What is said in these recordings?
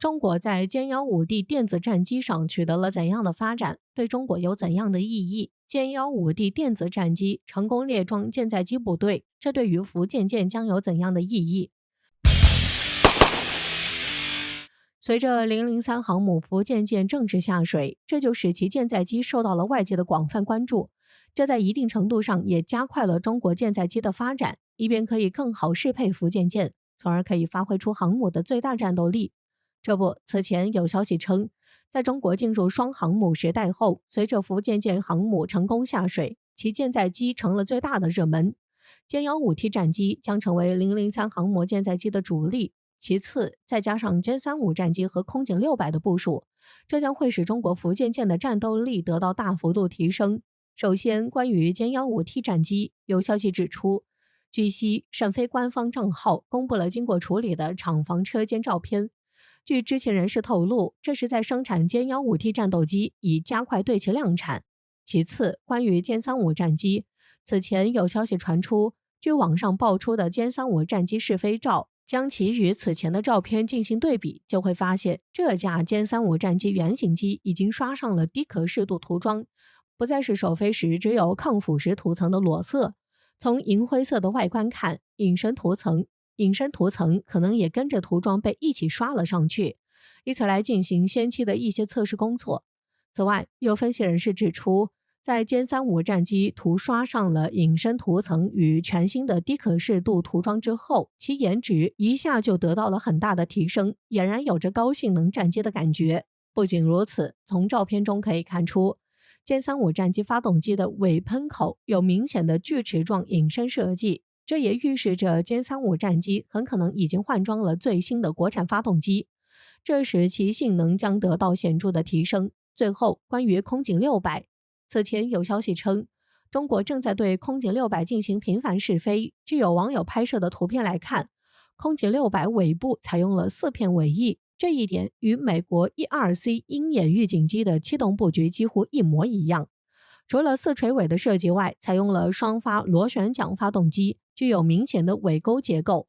中国在歼幺五 D 电子战机上取得了怎样的发展？对中国有怎样的意义？歼幺五 D 电子战机成功列装舰载机部队，这对于福建舰将有怎样的意义？随着003航母福建舰正式下水，这就使其舰载机受到了外界的广泛关注。这在一定程度上也加快了中国舰载机的发展，以便可以更好适配福建舰，从而可以发挥出航母的最大战斗力。这不，此前有消息称，在中国进入双航母时代后，随着福建舰航母成功下水，其舰载机成了最大的热门。歼幺五 T 战机将成为003航母舰载机的主力，其次再加上歼35战机和空警600的部署，这将会使中国福建舰的战斗力得到大幅度提升。首先，关于歼幺五 T 战机，有消息指出，据悉沈飞官方账号公布了经过处理的厂房车间照片。据知情人士透露，这是在生产歼幺五 T 战斗机，以加快对其量产。其次，关于歼35战机，此前有消息传出，据网上爆出的歼35战机试飞照，将其与此前的照片进行对比，就会发现这架歼35战机原型机已经刷上了低可视度涂装，不再是首飞时只有抗腐蚀涂层的裸色。从银灰色的外观看，隐身涂层可能也跟着涂装被一起刷了上去，以此来进行先期的一些测试工作。此外，有分析人士指出，在歼35战机涂刷上了隐身涂层与全新的低可视度涂装之后，其颜值一下就得到了很大的提升，俨然有着高性能战机的感觉。不仅如此，从照片中可以看出，歼35战机发动机的尾喷口有明显的锯齿状隐身设计，这也预示着歼35战机很可能已经换装了最新的国产发动机，这使其性能将得到显著的提升。最后，关于空警600，此前有消息称，中国正在对空警600进行频繁试飞。据有网友拍摄的图片来看，空警600尾部采用了4片尾翼，这一点与美国 E-2C 鹰眼预警机的气动布局几乎一模一样。除了4垂尾的设计外，采用了双发螺旋桨发动机，具有明显的尾钩结构。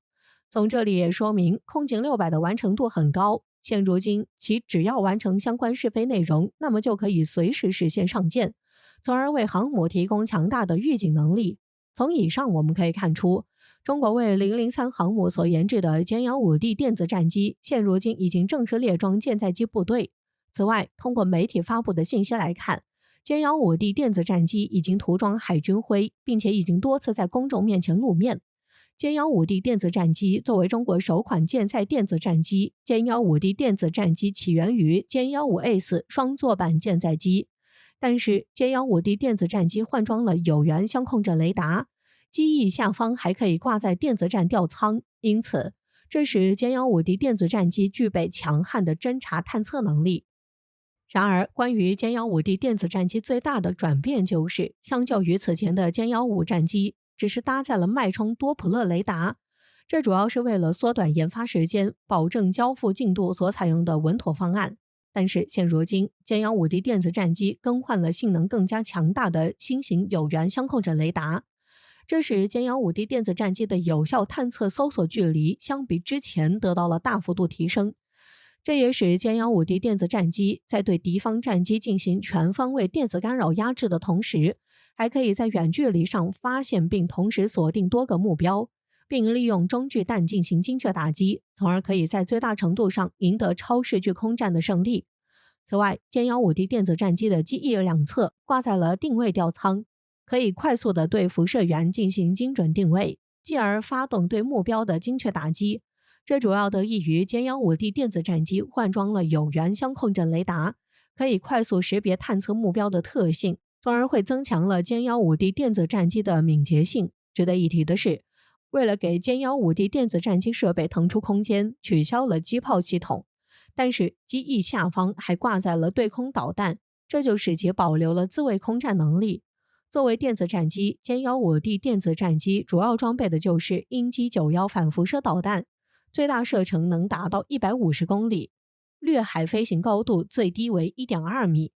从这里也说明空警600的完成度很高，现如今其只要完成相关试飞内容，那么就可以随时实现上舰，从而为航母提供强大的预警能力。从以上我们可以看出，中国为003航母所研制的歼幺五 D 电子战机，现如今已经正式列装舰载机部队。此外，通过媒体发布的信息来看，歼幺五 D 电子战机已经涂装海军灰，并且已经多次在公众面前露面。歼幺五 D 电子战机作为中国首款舰载电子战机，歼幺五 D 电子战机起源于歼幺五 Ace 双座版舰载机，但是歼幺五 D 电子战机换装了有源相控阵雷达，机翼下方还可以挂载电子战吊舱，因此这使歼幺五 D 电子战机具备强悍的侦察探测能力。然而，关于歼幺五 D 电子战机最大的转变就是，相较于此前的歼幺五战机，只是搭载了脉冲多普勒雷达，这主要是为了缩短研发时间，保证交付进度所采用的稳妥方案。但是现如今，歼幺五 D 电子战机更换了性能更加强大的新型有源相控阵雷达，这使歼幺五 D 电子战机的有效探测搜索距离相比之前得到了大幅度提升。这也使歼幺五 D 电子战机在对敌方战机进行全方位电子干扰压制的同时，还可以在远距离上发现并同时锁定多个目标，并利用中距弹进行精确打击，从而可以在最大程度上赢得超视距空战的胜利。此外，歼幺五 D 电子战机的机翼两侧挂载了定位吊舱，可以快速地对辐射源进行精准定位，继而发动对目标的精确打击。这主要得益于歼幺五 D 电子战机换装了有源相控阵雷达，可以快速识别探测目标的特性，从而会增强了歼幺五 D 电子战机的敏捷性。值得一提的是，为了给歼幺五 D 电子战机设备腾出空间，取消了机炮系统，但是机翼下方还挂载了对空导弹，这就使其保留了自卫空战能力。作为电子战机，歼幺五 D 电子战机主要装备的就是鹰击91反辐射导弹，最大射程能达到150公里，掠海飞行高度最低为 1.2 米，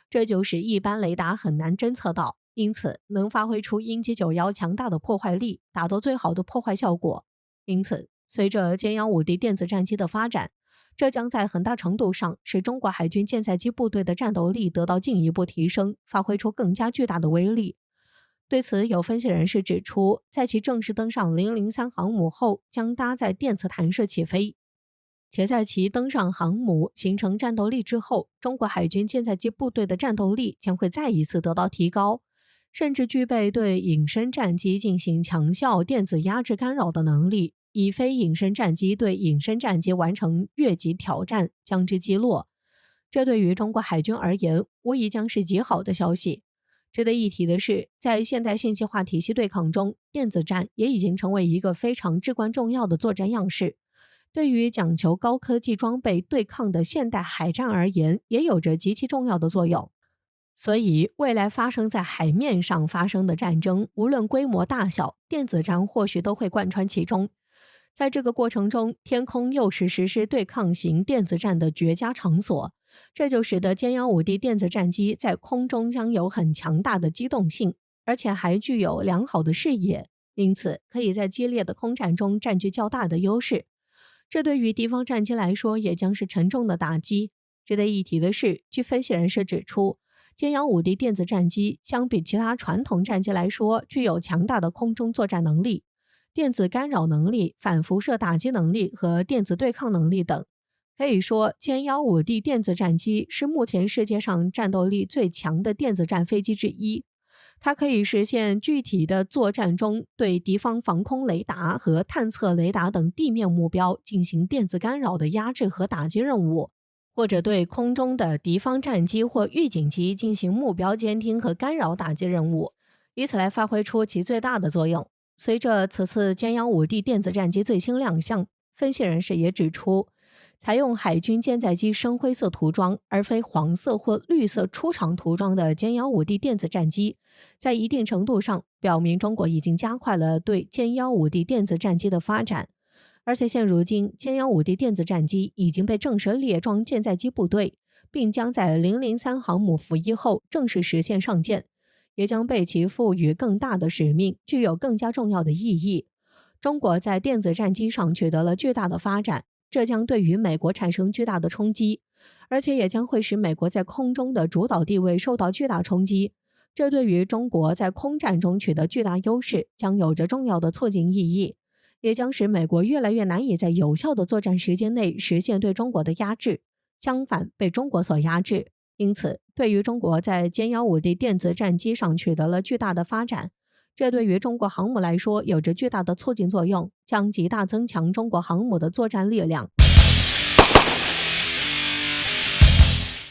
这就使一般雷达很难侦测到，因此能发挥出鹰击91强大的破坏力，达到最好的破坏效果。因此，随着歼幺五 D 电子战机的发展，这将在很大程度上使中国海军舰载机部队的战斗力得到进一步提升，发挥出更加巨大的威力。对此，有分析人士指出，在其正式登上003航母后，将搭载电磁弹射起飞，且在其登上航母形成战斗力之后，中国海军舰载机部队的战斗力将会再一次得到提高，甚至具备对隐身战机进行强效电子压制干扰的能力，以非隐身战机对隐身战机完成越级挑战，将之击落。这对于中国海军而言，无疑将是极好的消息。值得一提的是，在现代信息化体系对抗中，电子战也已经成为一个非常至关重要的作战样式。对于讲求高科技装备对抗的现代海战而言，也有着极其重要的作用。所以，未来发生在海面上发生的战争，无论规模大小，电子战或许都会贯穿其中。在这个过程中，天空又是实施对抗型电子战的绝佳场所，这就使得歼幺5D电子战机在空中将有很强大的机动性，而且还具有良好的视野，因此可以在激烈的空战中占据较大的优势。这对于敌方战机来说也将是沉重的打击。值得一提的是，据分析人士指出，歼幺5D电子战机相比其他传统战机来说，具有强大的空中作战能力、电子干扰能力、反辐射打击能力和电子对抗能力等。可以说，歼幺5D电子战机是目前世界上战斗力最强的电子战飞机之一。它可以实现具体的作战中对敌方防空雷达和探测雷达等地面目标进行电子干扰的压制和打击任务，或者对空中的敌方战机或预警机进行目标监听和干扰打击任务，以此来发挥出其最大的作用。随着此次歼幺5D电子战机最新亮相，分析人士也指出，采用海军舰载机深灰色涂装而非黄色或绿色出厂涂装的歼幺5D电子战机，在一定程度上表明中国已经加快了对歼幺5D电子战机的发展。而且现如今，歼幺5D电子战机已经被正式列装舰载机部队，并将在003航母服役后正式实现上舰，也将被其赋予更大的使命，具有更加重要的意义。中国在电子战机上取得了巨大的发展，这将对于美国产生巨大的冲击，而且也将会使美国在空中的主导地位受到巨大冲击。这对于中国在空战中取得巨大优势将有着重要的促进意义，也将使美国越来越难以在有效的作战时间内实现对中国的压制，相反被中国所压制。因此，对于中国在歼幺5D电子战机上取得了巨大的发展，这对于中国航母来说有着巨大的促进作用，将极大增强中国航母的作战力量。